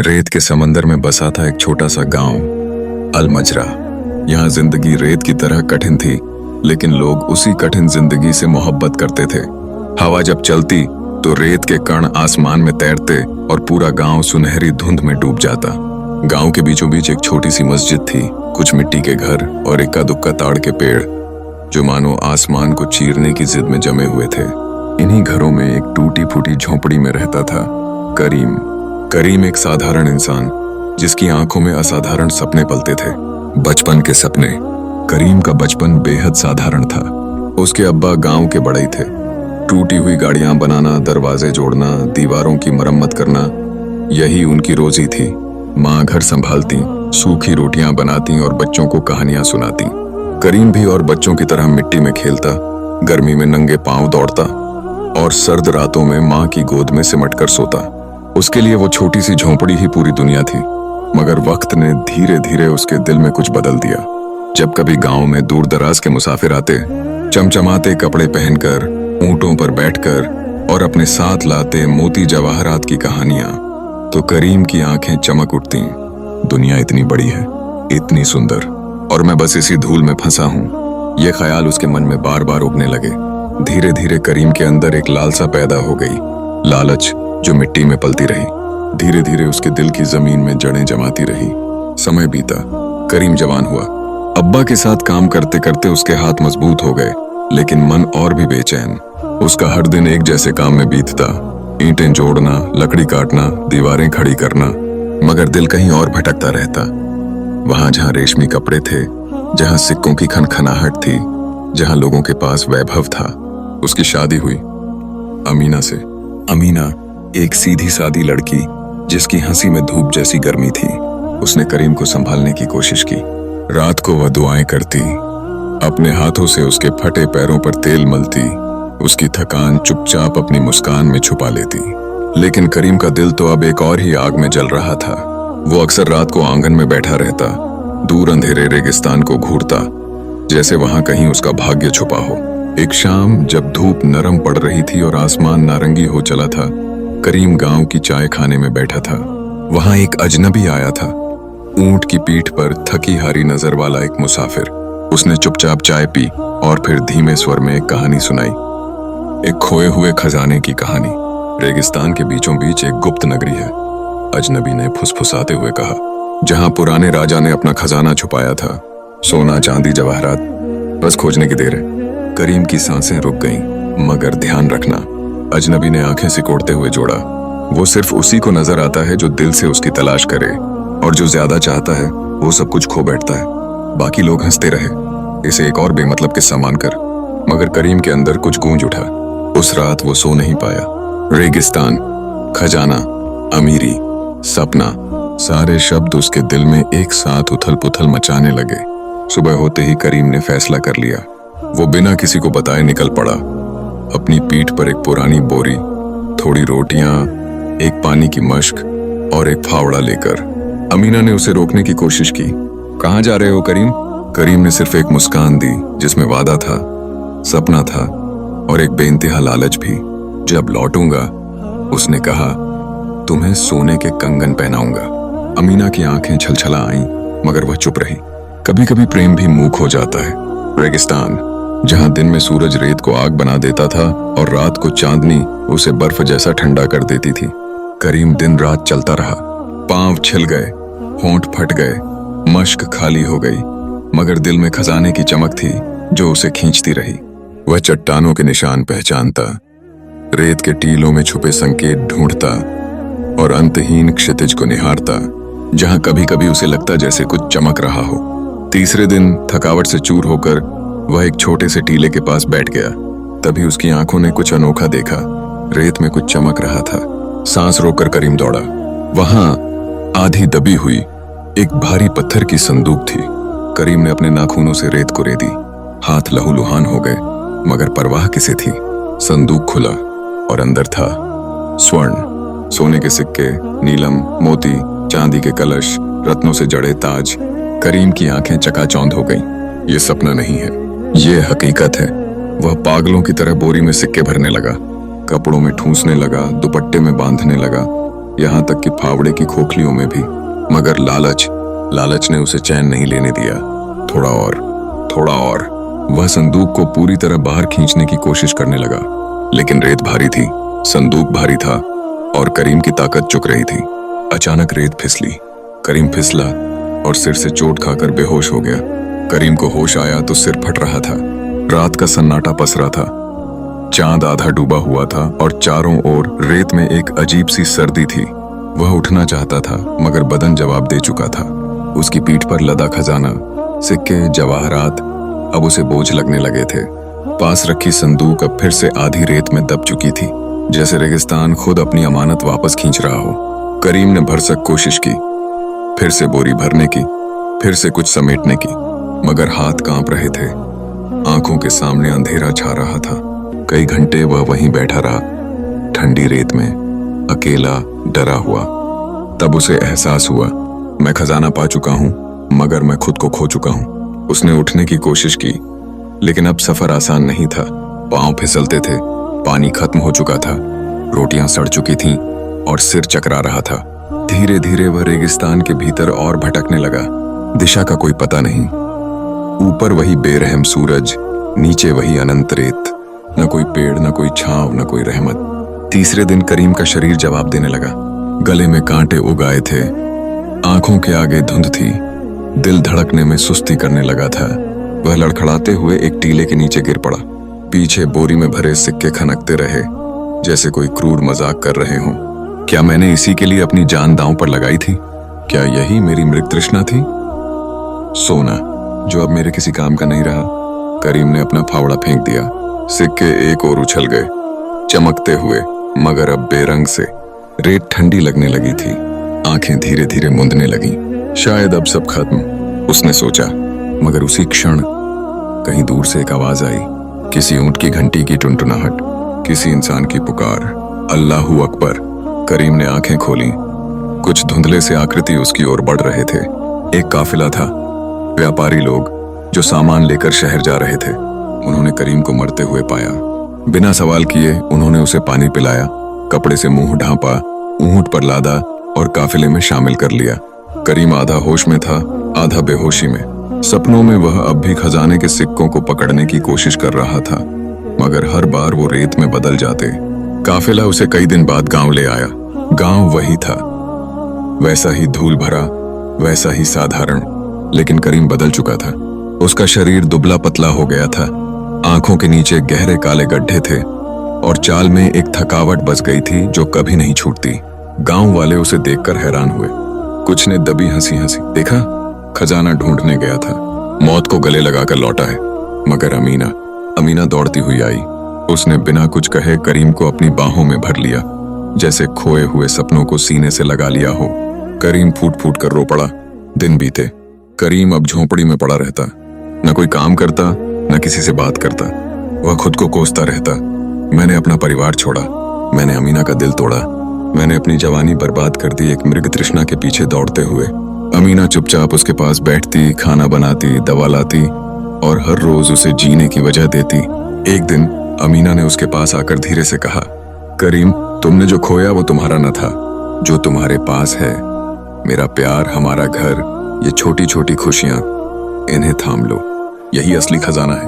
रेत के समंदर में बसा था एक छोटा सा गांव, अलमजरा। यहाँ जिंदगी रेत की तरह कठिन थी, लेकिन लोग उसी कठिन जिंदगी से मोहब्बत करते थे। हवा जब चलती तो रेत के कण आसमान में तैरते और पूरा गांव सुनहरी धुंध में डूब जाता। गांव के बीचों बीच एक छोटी सी मस्जिद थी, कुछ मिट्टी के घर और इक्का दुक्का ताड़ के पेड़ जो मानो आसमान को चीरने की जिद में जमे हुए थे। इन्हीं घरों में एक टूटी फूटी झोंपड़ी में रहता था करीम। करीम एक साधारण इंसान जिसकी आंखों में असाधारण सपने पलते थे, बचपन के सपने। करीम का बचपन बेहद साधारण था। उसके अब्बा गांव के बड़े थे। टूटी हुई गाड़ियां बनाना, दरवाजे जोड़ना, दीवारों की मरम्मत करना, यही उनकी रोजी थी। माँ घर संभालती, सूखी रोटियां बनाती और बच्चों को कहानियां सुनाती। करीम भी और बच्चों की तरह मिट्टी में खेलता, गर्मी में नंगे पांव दौड़ता और सर्द रातों में माँ की गोद में सिमट कर सोता। उसके लिए वो छोटी सी झोंपड़ी ही पूरी दुनिया थी। मगर वक्त ने धीरे धीरे उसके दिल में कुछ बदल दिया। जब कभी गांव में दूर दराज के मुसाफिर आते, चमचमाते कपड़े पहनकर, ऊंटों पर बैठकर और अपने साथ लाते मोती जवाहरात की कहानियां, तो करीम की आंखें चमक उठती। दुनिया इतनी बड़ी है, इतनी सुंदर, और मैं बस इसी धूल में फंसा हूं। ये ख्याल उसके मन में बार बार उगने लगे। धीरे धीरे करीम के अंदर एक लालसा पैदा हो गई, लालच जो मिट्टी में पलती रही, धीरे धीरे उसके दिल की जमीन में जड़ें जमाती रही। समय बीता, करीम जवान हुआ। अब्बा के साथ काम करते करते उसके हाथ मजबूत हो गए, लेकिन मन और भी बेचैन। उसका हर दिन एक जैसे काम में बीतता, ईंटें जोड़ना, लकड़ी काटना, दीवारें खड़ी करना, मगर दिल कहीं और भटकता रहता। वहां जहां रेशमी कपड़े थे, जहां सिक्कों की खनखनाहट थी, जहां लोगों के पास वैभव था। उसकी शादी हुई अमीना से। अमीना एक सीधी सादी लड़की जिसकी हंसी में धूप जैसी गर्मी थी। उसने करीम को संभालने की कोशिश की। रात को वह दुआएं करती, अपने हाथों से उसके फटे पैरों पर तेल मलती, उसकी थकान चुपचाप अपनी मुस्कान में छुपा लेती। लेकिन करीम का दिल तो अब एक और ही आग में जल रहा था। वो अक्सर रात को आंगन में बैठा रहता, दूर अंधेरे रेगिस्तान को घूरता, जैसे वहां कहीं उसका भाग्य छुपा हो। एक शाम जब धूप नरम पड़ रही थी और आसमान नारंगी हो चला था, करीम गांव की चाय खाने में बैठा था। वहां एक अजनबी आया था, ऊंट की पीठ पर थकी हारी नजर वाला एक मुसाफिर। उसने चुपचाप चाय पी और फिर धीमे स्वर में एक कहानी सुनाई, एक खोए हुए खजाने की कहानी। रेगिस्तान के बीचों बीच एक गुप्त नगरी है, अजनबी ने फुसफुसाते हुए कहा, जहां पुराने राजा ने अपना खजाना छुपाया था। सोना, चांदी, जवाहरात, बस खोजने की देर है। करीम की सांसें रुक गईं, मगर ध्यान रखना, अजनबी ने आंखें सिकोड़ते हुए जोड़ा, वो सिर्फ उसी को नजर आता है जो दिल से उसकी तलाश करे, और जो ज्यादा चाहता है वो सब कुछ खो बैठता है। बाकी लोग हंसते रहे, इसे एक और बेमतलब किस्सा मानकर, मगर करीम के अंदर कुछ गूंज उठा। उस रात वो सो नहीं पाया। रेगिस्तान, खजाना, अमीरी, सपना, सारे शब्द उसके दिल में एक साथ उथल पुथल मचाने लगे। सुबह होते ही करीम ने फैसला कर लिया। वो बिना किसी को बताए निकल पड़ा, अपनी पीठ पर एक पुरानी बोरी, थोड़ी रोटियां, एक पानी की मश्क और एक फावड़ा लेकर। अमीना ने उसे रोकने की कोशिश की। कहाँ जा रहे हो करीम? करीम ने सिर्फ एक मुस्कान दी जिसमें वादा था, सपना था और एक बेइंतहा लालच भी। जब लौटूंगा, उसने कहा, तुम्हें सोने के कंगन पहनाऊंगा। अमीना की आंखें छलछला आईं, मगर वह चुप रही। कभी कभी प्रेम भी मूक हो जाता है। रेगिस्तान, जहां दिन में सूरज रेत को आग बना देता था और रात को चांदनी उसे बर्फ जैसा ठंडा कर देती थी। करीम दिन रात चलता रहा। पांव छिल गए, होंठ फट गए, मश्क खाली हो गई, मगर दिल में खजाने की चमक थी जो उसे खींचती रही। वह चट्टानों के निशान पहचानता, रेत के टीलों में छुपे संकेत ढूंढता और अंतहीन क्षितिज को निहारता, जहां कभी कभी उसे लगता जैसे कुछ चमक रहा हो। तीसरे दिन थकावट से चूर होकर वह एक छोटे से टीले के पास बैठ गया। तभी उसकी आंखों ने कुछ अनोखा देखा। रेत में कुछ चमक रहा था। सांस रोककर करीम दौड़ा। वहां आधी दबी हुई एक भारी पत्थर की संदूक थी। करीम ने अपने नाखूनों से रेत को रेदी। हाथ लहूलुहान हो गए, मगर परवाह किसे थी। संदूक खुला और अंदर था स्वर्ण, सोने के सिक्के, नीलम, मोती, चांदी के कलश, रत्नों से जड़े ताज। करीम की आंखें चकाचौंध हो गईं। ये सपना नहीं है, ये हकीकत है। वह पागलों की तरह बोरी में सिक्के भरने लगा, कपड़ों में ठूंसने लगा, दुपट्टे में बांधने लगा। यहाँ तक कि फावड़े की खोखलियों में भी। मगर लालच ने उसे चैन नहीं लेने दिया। थोड़ा और। वह संदूक को पूरी तरह बाहर खींचने की कोशिश करने लगा, लेकिन रेत भारी थी, संदूक भारी था और करीम की ताकत चुक रही थी। अचानक रेत फिसली, करीम फिसला और सिर से चोट खाकर बेहोश हो गया। करीम को होश आया तो सिर फट रहा था। रात का सन्नाटा पसरा था, चांद आधा डूबा हुआ था और चारों ओर रेत में एक अजीब सी सर्दी थी। वह उठना चाहता था मगर बदन जवाब दे चुका था। उसकी पीठ पर लदा खजाना, सिक्के, जवाहरात अब उसे बोझ लगने लगे थे। पास रखी संदूक अब फिर से आधी रेत में दब चुकी थी, जैसे रेगिस्तान खुद अपनी अमानत वापस खींच रहा हो। करीम ने भरसक कोशिश की, फिर से बोरी भरने की, फिर से कुछ समेटने की, मगर हाथ कांप रहे थे। आंखों के सामने अंधेरा छा रहा था। कई घंटे वह वहीं बैठा रहा, ठंडी रेत में, अकेला, डरा हुआ। तब उसे एहसास हुआ, मैं खजाना पा चुका हूं, मगर मैं खुद को खो चुका हूं। उसने उठने की कोशिश की, लेकिन अब सफर आसान नहीं था। पांव फिसलते थे, पानी खत्म हो चुका था, रोटियां सड़ चुकी थीं और सिर चकरा रहा था। धीरे धीरे वह रेगिस्तान के भीतर और भटकने लगा। दिशा का कोई पता नहीं। ऊपर वही बेरहम सूरज, नीचे वही अनंत रेत। न कोई पेड़, न कोई छांव, न कोई रहमत। तीसरे दिन करीम का शरीर जवाब देने लगा। गले में कांटे उग आए थे, आंखों के आगे धुंध थी, दिल धड़कने में सुस्ती करने लगा था। वह लड़खड़ाते हुए एक टीले के नीचे गिर पड़ा। पीछे बोरी में भरे सिक्के खनकते रहे, जैसे कोई क्रूर मजाक कर रहे हों। क्या मैंने इसी के लिए अपनी जान दांव पर लगाई थी? क्या यही मेरी मृग तृष्णा थी? सोना, जो अब मेरे किसी काम का नहीं रहा। करीम ने अपना फावड़ा फेंक दिया। सिक्के एक ओर उछल गए, चमकते हुए, मगर अब बेरंग से। रेत ठंडी लगने लगी थी, आंखें धीरे धीरे मुंदने लगीं। शायद अब सब खत्म, उसने सोचा। मगर उसी क्षण कहीं दूर से एक आवाज आई, किसी ऊंट की घंटी की टुनटुनाहट, किसी इंसान की पुकार, अल्लाहू अकबर। करीम ने आंखें खोलीं। कुछ धुंधले से आकृति उसकी ओर बढ़ रहे थे। एक काफिला था, व्यापारी लोग जो सामान लेकर शहर जा रहे थे। उन्होंने करीम को मरते हुए पाया। बिना सवाल किए उन्होंने उसे पानी पिलाया, कपड़े से मुंह ढांपा, ऊंट पर लादा और काफिले में शामिल कर लिया। करीम आधा होश में था, आधा बेहोशी में। सपनों में वह अब भी खजाने के सिक्कों को पकड़ने की कोशिश कर रहा था, मगर हर बार वो रेत में बदल जाते। काफिला उसे कई दिन बाद गांव ले आया। गांव वही था, वैसा ही धूल भरा, वैसा ही साधारण, लेकिन करीम बदल चुका था। उसका शरीर दुबला पतला हो गया था, आंखों के नीचे गहरे काले गड्ढे थे और चाल में एक थकावट बस गई थी जो कभी नहीं छूटती। गांव वाले उसे देखकर हैरान हुए। कुछ ने दबी हंसी हंसी, देखा, खजाना ढूंढने गया था, मौत को गले लगाकर लौटा है। मगर अमीना दौड़ती हुई आई। उसने बिना कुछ कहे करीम को अपनी बाहों में भर लिया, जैसे खोए हुए सपनों को सीने से लगा लिया हो। करीम फूट फूट कर रो पड़ा। दिन बीते। करीम अब झोंपड़ी में पड़ा रहता, न कोई काम करता, न किसी से बात करता। वह खुद को कोसता रहता, मैंने अपना परिवार छोड़ा, मैंने अमीना का दिल तोड़ा, मैंने अपनी जवानी बर्बाद कर दी एक मृग तृष्णा के पीछे दौड़ते हुए। अमीना चुपचाप उसके पास बैठती, खाना बनाती, दवा लाती और हर रोज उसे जीने की वजह देती। एक दिन अमीना ने उसके पास आकर धीरे से कहा, करीम, तुमने जो खोया वो तुम्हारा न था, जो तुम्हारे पास है, मेरा प्यार, हमारा घर, ये छोटी छोटी खुशियां, इन्हें थाम लो, यही असली खजाना है।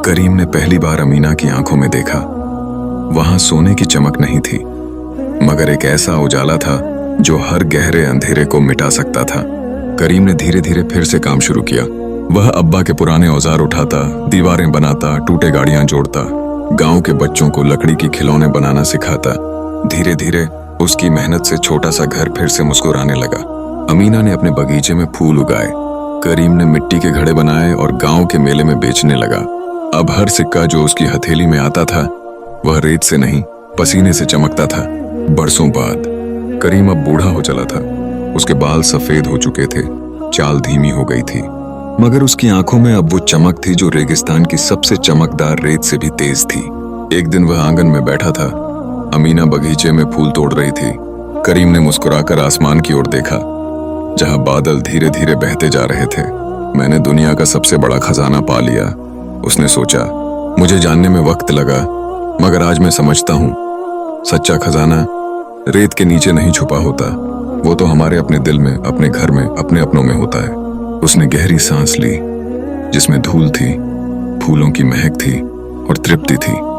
करीम ने पहली बार अमीना की आंखों में देखा। वहां सोने की चमक नहीं थी, मगर एक ऐसा उजाला था जो हर गहरे अंधेरे को मिटा सकता था। करीम ने धीरे धीरे फिर से काम शुरू किया। वह अब्बा के पुराने औजार उठाता, दीवारें बनाता, टूटे गाड़ियां जोड़ता, गांव के बच्चों को लकड़ी की खिलौने बनाना सिखाता। धीरे धीरे उसकी मेहनत से छोटा सा घर फिर से मुस्कुराने लगा। अमीना ने अपने बगीचे में फूल उगाए, करीम ने मिट्टी के घड़े बनाए और गांव के मेले में बेचने लगा। अब हर सिक्का जो उसकी हथेली में आता था वह रेत से नहीं, पसीने से चमकता था। बरसों बाद करीम अब बूढ़ा हो चला था। उसके बाल सफेद हो चुके थे, चाल धीमी हो गई थी, मगर उसकी आंखों में अब वो चमक थी जो रेगिस्तान की सबसे चमकदार रेत से भी तेज थी। एक दिन वह आंगन में बैठा था, अमीना बगीचे में फूल तोड़ रही थी। करीम ने मुस्कुराकर आसमान की ओर देखा, जहां बादल धीरे धीरे बहते जा रहे थे। मैंने दुनिया का सबसे बड़ा खजाना पा लिया, उसने सोचा। मुझे जानने में वक्त लगा, मगर आज मैं समझता हूं, सच्चा खजाना रेत के नीचे नहीं छुपा होता, वो तो हमारे अपने दिल में, अपने घर में, अपने अपनों में होता है। उसने गहरी सांस ली जिसमें धूल थी, फूलों की महक थी और तृप्ति थी।